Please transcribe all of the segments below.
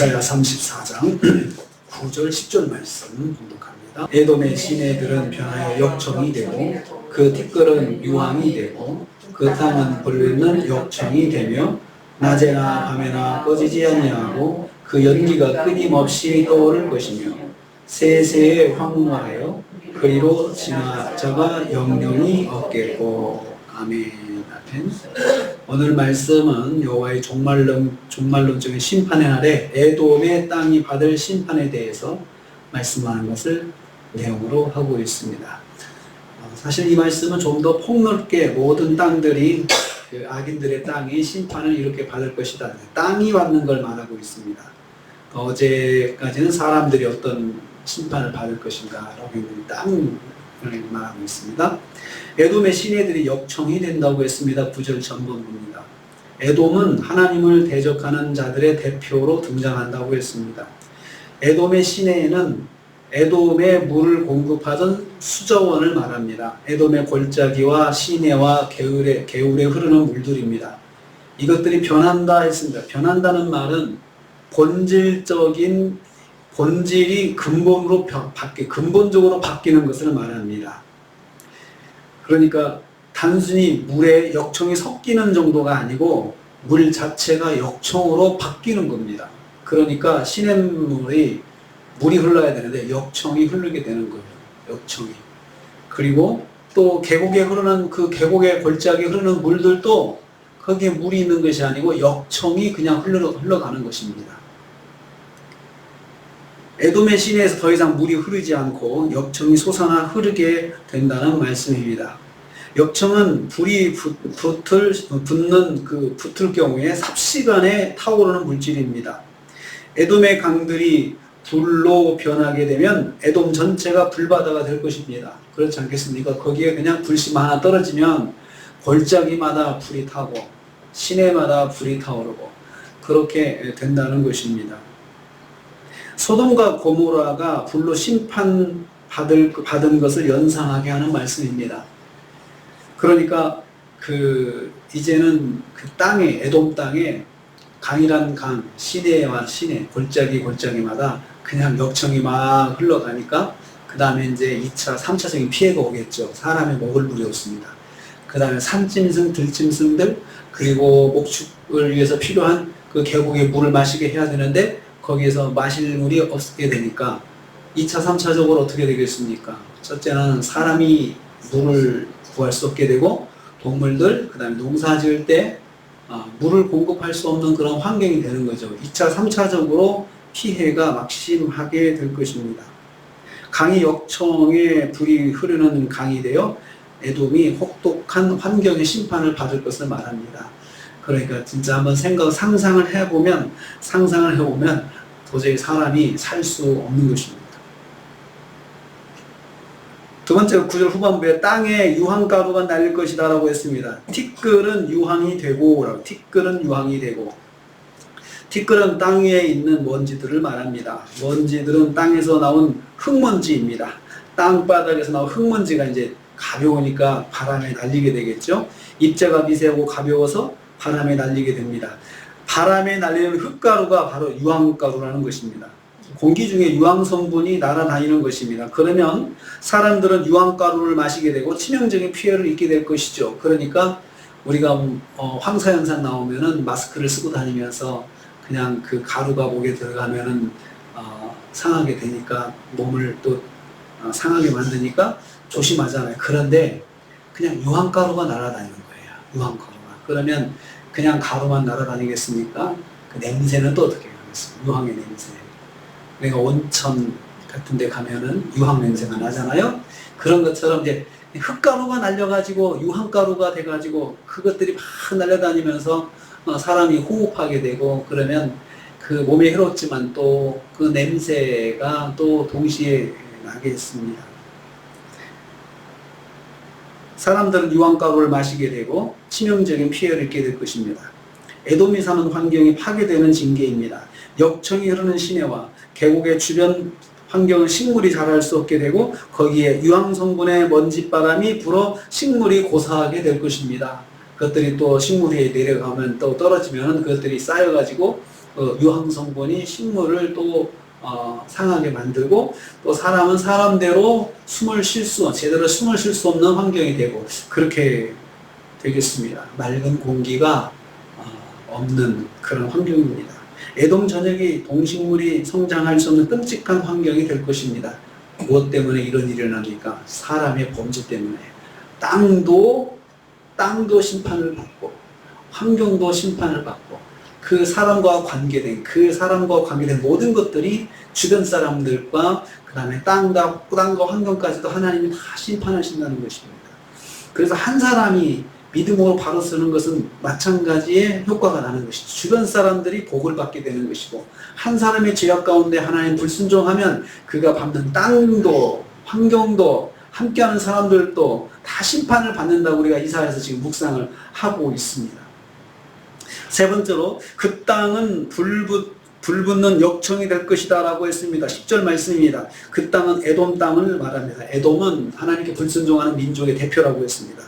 이사야 34장 9절 10절 말씀 공독합니다. 에돔의 시내들은 변하여 역청이 되고 그 티끌은 유황이 되고 그 땅은 불리는 역청이 되며 낮에나 밤에나 꺼지지 아니하고 그 연기가 끊임없이 떠오를 것이며 세세에 황무하여 그리로 지나자가 영영이 없겠고. 아멘. 오늘 말씀은 여호와의 종말론적인 심판의 날에 에돔의 땅이 받을 심판에 대해서 말씀하는 것을 내용으로 하고 있습니다. 사실 이 말씀은 좀 더 폭넓게 모든 땅들이 그 악인들의 땅이 심판을 이렇게 받을 것이다. 땅이 받는 걸 말하고 있습니다. 어제까지는 사람들이 어떤 심판을 받을 것인가 라고 있는 땅을 말하고 있습니다. 에돔의 시내들이 역청이 된다고 했습니다. 9절 전반부입니다. 에돔은 하나님을 대적하는 자들의 대표로 등장한다고 했습니다. 에돔의 시내에는 에돔의 물을 공급하던 수저원을 말합니다. 에돔의 골짜기와 시내와 개울에 흐르는 물들입니다. 이것들이 변한다 했습니다. 변한다는 말은 본질이 근본적으로 바뀌는 것을 말합니다. 그러니까 단순히 물에 역청이 섞이는 정도가 아니고 물 자체가 역청으로 바뀌는 겁니다. 그러니까 시냇물이 물이 흘러야 되는데 역청이 흐르게 되는 거예요. 역청이. 그리고 또 계곡에 흐르는 그 계곡의 골짜기에 흐르는 물들도 거기에 물이 있는 것이 아니고 역청이 그냥 흘러가는 것입니다. 에돔의 시내에서 더 이상 물이 흐르지 않고 역청이 솟아나 흐르게 된다는 말씀입니다. 역청은 불이 붙을 경우에 삽시간에 타오르는 물질입니다. 에돔의 강들이 불로 변하게 되면 에돔 전체가 불바다가 될 것입니다. 그렇지 않겠습니까? 거기에 그냥 불씨만 하나 떨어지면 골짜기마다 불이 타고 시내마다 불이 타오르고 그렇게 된다는 것입니다. 소돔과 고모라가 불로 심판받은 것을 연상하게 하는 말씀입니다. 그러니까 이제는 그 땅에, 에돔 땅에 강이란 강, 시내와 시내, 골짜기마다 그냥 역청이 막 흘러가니까 그 다음에 이제 2차, 3차적인 피해가 오겠죠. 사람의 먹을 물이 없습니다. 그 다음에 산짐승, 들짐승들, 그리고 목축을 위해서 필요한 그 계곡의 물을 마시게 해야 되는데 거기에서 마실 물이 없게 되니까 2차, 3차적으로 어떻게 되겠습니까? 첫째는 사람이 물을 구할 수 없게 되고 동물들, 그 다음에 농사 지을 때 물을 공급할 수 없는 그런 환경이 되는 거죠. 2차, 3차적으로 피해가 막심하게 될 것입니다. 강이 역청에 불이 흐르는 강이 되어 에돔이 혹독한 환경의 심판을 받을 것을 말합니다. 그러니까 진짜 한번 상상을 해보면 도저히 사람이 살 수 없는 것입니다. 두 번째 9절 후반부에 땅에 유황가루가 날릴 것이다 라고 했습니다. 티끌은 유황이 되고 티끌은 땅 위에 있는 먼지들을 말합니다. 먼지들은 땅에서 나온 흙먼지입니다. 땅바닥에서 나온 흙먼지가 이제 가벼우니까 바람에 날리게 되겠죠. 입자가 미세하고 가벼워서 바람에 날리게 됩니다. 바람에 날리는 흙가루가 바로 유황가루라는 것입니다. 공기 중에 유황 성분이 날아다니는 것입니다. 그러면 사람들은 유황가루를 마시게 되고 치명적인 피해를 입게 될 것이죠. 그러니까 우리가 황사현상 나오면은 마스크를 쓰고 다니면서 그냥 그 가루가 목에 들어가면은 상하게 되니까 몸을 또 상하게 만드니까 조심하잖아요. 그런데 그냥 유황가루가 날아다니는 거예요. 유황가루가. 그러면 그냥 가루만 날아다니겠습니까? 그 냄새는 또 어떻게 하겠습니까? 유황의 냄새. 그러니까 온천 같은 데 가면은 유황 냄새가 나잖아요. 그런 것처럼 이제 흙가루가 날려가지고 유황가루가 돼가지고 그것들이 막 날려다니면서 사람이 호흡하게 되고 그러면 그 몸에 해롭지만 또 그 냄새가 또 동시에 나겠습니다. 사람들은 유황가루를 마시게 되고 치명적인 피해를 입게 될 것입니다. 에돔이 사는 환경이 파괴되는 징계입니다. 역청이 흐르는 시내와 계곡의 주변 환경은 식물이 자랄 수 없게 되고 거기에 유황 성분의 먼지바람이 불어 식물이 고사하게 될 것입니다. 그것들이 또 식물이 내려가면 또 떨어지면 그것들이 쌓여가지고 유황 성분이 식물을 또 상하게 만들고, 또 사람은 사람대로 제대로 숨을 쉴 수 없는 환경이 되고, 그렇게 되겠습니다. 맑은 공기가 없는 그런 환경입니다. 에돔 전역이 동식물이 성장할 수 없는 끔찍한 환경이 될 것입니다. 무엇 때문에 이런 일이 일어납니까? 사람의 범죄 때문에. 땅도 심판을 받고, 환경도 심판을 받고, 그 사람과 관계된 모든 것들이 주변 사람들과 그 다음에 땅과 환경까지도 하나님이 다 심판하신다는 것입니다. 그래서 한 사람이 믿음으로 바로 서는 것은 마찬가지의 효과가 나는 것이죠. 주변 사람들이 복을 받게 되는 것이고, 한 사람의 죄악 가운데 하나님 불순종하면 그가 밟는 땅도 환경도 함께하는 사람들도 다 심판을 받는다고 우리가 이사야에서 지금 묵상을 하고 있습니다. 세 번째로 그 땅은 불붙는 역청이 될 것이다 라고 했습니다. 10절 말씀입니다. 그 땅은 에돔 땅을 말합니다. 에돔은 하나님께 불순종하는 민족의 대표라고 했습니다.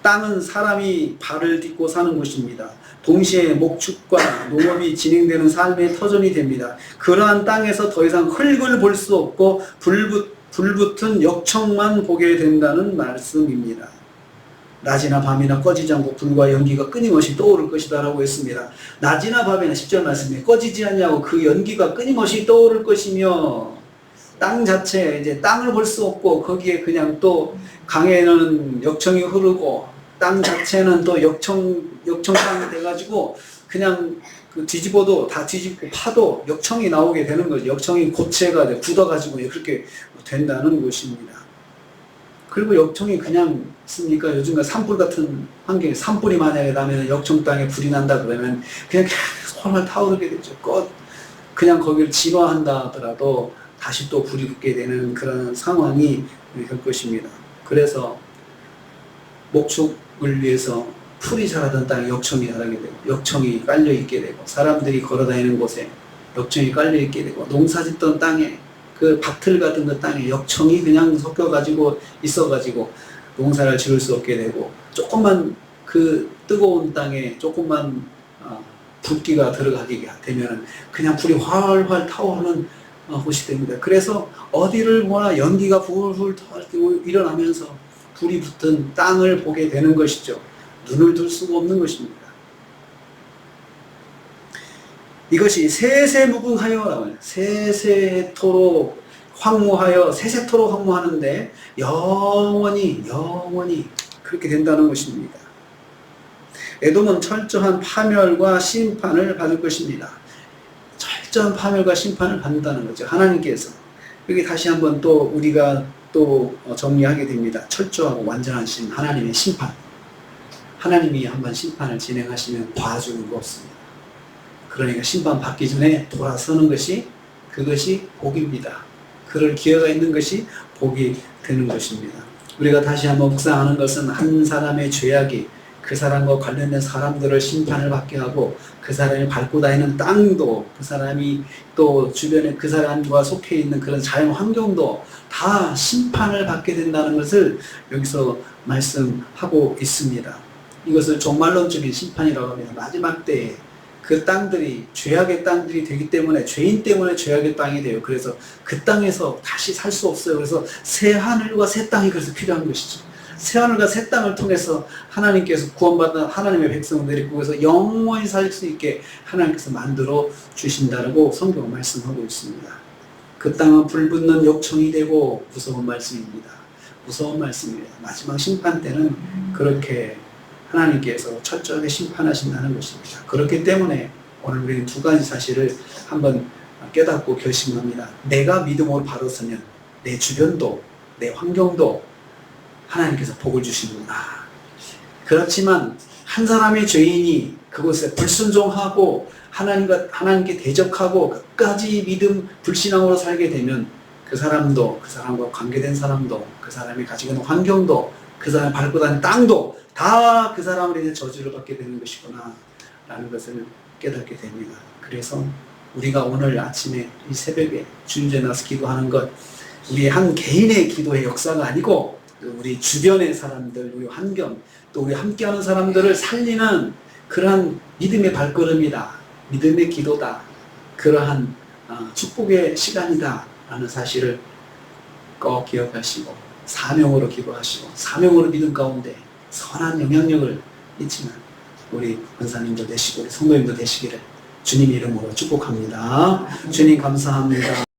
땅은 사람이 발을 딛고 사는 곳입니다. 동시에 목축과 농업이 진행되는 삶의 터전이 됩니다. 그러한 땅에서 더 이상 흙을 볼 수 없고 불붙은 역청만 보게 된다는 말씀입니다. 낮이나 밤이나 꺼지지 않고 불과 연기가 끊임없이 떠오를 것이다 라고 했습니다. 낮이나 밤이나 10절 말씀에 꺼지지 않냐고 그 연기가 끊임없이 떠오를 것이며, 땅 자체 이제 땅을 볼 수 없고 거기에 그냥 또 강에는 역청이 흐르고 땅 자체는 또 역청 땅이 돼가지고 그냥 그 뒤집어도 다 뒤집고 파도 역청이 나오게 되는 거죠. 역청이 고체가 굳어가지고 그렇게 된다는 것입니다. 그리고 역청이 그냥 있습니까? 요즘과 산불 같은 환경에 산불이 만약에 나면 역청 땅에 불이 난다 그러면 그냥 계속 활활 타오르게 되죠. 그냥 거기를 진화한다 하더라도 다시 또 불이 붙게 되는 그런 상황이 될 것입니다. 그래서 목축을 위해서 풀이 자라던 땅에 역청이 자라게 되고, 역청이 깔려있게 되고, 사람들이 걸어다니는 곳에 역청이 깔려있게 되고, 농사짓던 땅에 그 밭을 같은 그 땅에 역청이 그냥 섞여가지고 있어가지고 농사를 지을 수 없게 되고, 조금만 그 뜨거운 땅에 조금만 붓기가 들어가게 되면 그냥 불이 활활 타오르는 곳이 됩니다. 그래서 어디를 보나 연기가 불불 일어나면서 불이 붙은 땅을 보게 되는 것이죠. 눈을 둘 수가 없는 것입니다. 이것이 세세무궁하여 세세토록 황무하여 세세토록 황무하는데 영원히 그렇게 된다는 것입니다. 에돔은 철저한 파멸과 심판을 받을 것입니다. 철저한 파멸과 심판을 받는다는 거죠. 하나님께서. 여기 다시 한번 또 우리가 또 정리하게 됩니다. 철저하고 완전한 하나님의 심판. 하나님이 한번 심판을 진행하시면 봐주는 거 없습니다. 그러니까 심판 받기 전에 돌아서는 그것이 복입니다. 그럴 기회가 있는 것이 복이 되는 것입니다. 우리가 다시 한번 묵상하는 것은 한 사람의 죄악이 그 사람과 관련된 사람들을 심판을 받게 하고, 그 사람이 밟고 다니는 땅도, 그 사람이 또 주변에 그 사람과 속해 있는 그런 자연 환경도 다 심판을 받게 된다는 것을 여기서 말씀하고 있습니다. 이것을 종말론적인 심판이라고 합니다. 마지막 때에 그 땅들이 죄악의 땅들이 되기 때문에, 죄인 때문에 죄악의 땅이 돼요. 그래서 그 땅에서 다시 살 수 없어요. 그래서 새 하늘과 새 땅이 그래서 필요한 것이죠. 새 하늘과 새 땅을 통해서 하나님께서 구원받은 하나님의 백성들이 그것에서 영원히 살 수 있게 하나님께서 만들어 주신다고 성경은 말씀하고 있습니다. 그 땅은 불붙는 역청이 되고 무서운 말씀입니다. 무서운 말씀입니다. 마지막 심판 때는 그렇게 하나님께서 철저하게 심판하신다는 것입니다. 그렇기 때문에 오늘 우리는 두 가지 사실을 한번 깨닫고 결심합니다. 내가 믿음으로 바로 서면 내 주변도 내 환경도 하나님께서 복을 주시는구나. 그렇지만 한 사람의 죄인이 그곳에 불순종하고 하나님께 대적하고 끝까지 믿음 불신앙으로 살게 되면 그 사람도, 그 사람과 관계된 사람도, 그 사람이 가지고 있는 환경도, 그 사람이 밟고 다니는 땅도 다 그 사람으로 인해 저주를 받게 되는 것이구나 라는 것을 깨닫게 됩니다. 그래서 우리가 오늘 아침에 이 새벽에 주님께 나서 기도하는 것, 우리 한 개인의 기도의 역사가 아니고 우리 주변의 사람들, 우리 환경, 또 우리 함께하는 사람들을 살리는 그러한 믿음의 발걸음이다. 믿음의 기도다. 그러한 축복의 시간이다라는 사실을 꼭 기억하시고 사명으로 기도하시고 사명으로 믿음 가운데 선한 영향력을 미치는 우리 권사님도 되시고 우리 성도님도 되시기를 주님 이름으로 축복합니다. 주님 감사합니다.